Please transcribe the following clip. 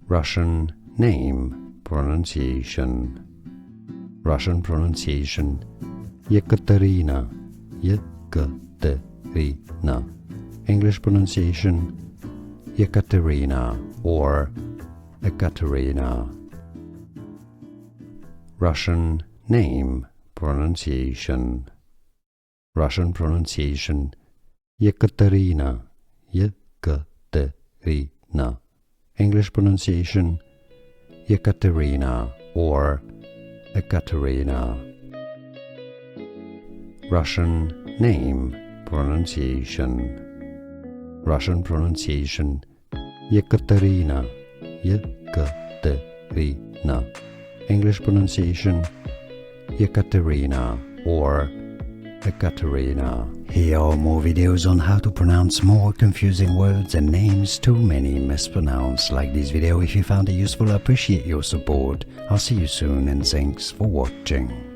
Russian name pronunciation. Russian pronunciation. Ekaterina. Ekaterina. English pronunciation. Ekaterina or Ekaterina. Russian name pronunciation. Russian pronunciation. Ekaterina. Ekaterina. English pronunciation. Ekaterina or Ekaterina. Russian name pronunciation. Russian pronunciation. Ekaterina. Ekaterina. English pronunciation. Ekaterina or Ekaterina. Here are more videos on how to pronounce more confusing words and names too many mispronounced. Like this video if you found it useful. I appreciate your support. I'll see you soon and thanks for watching.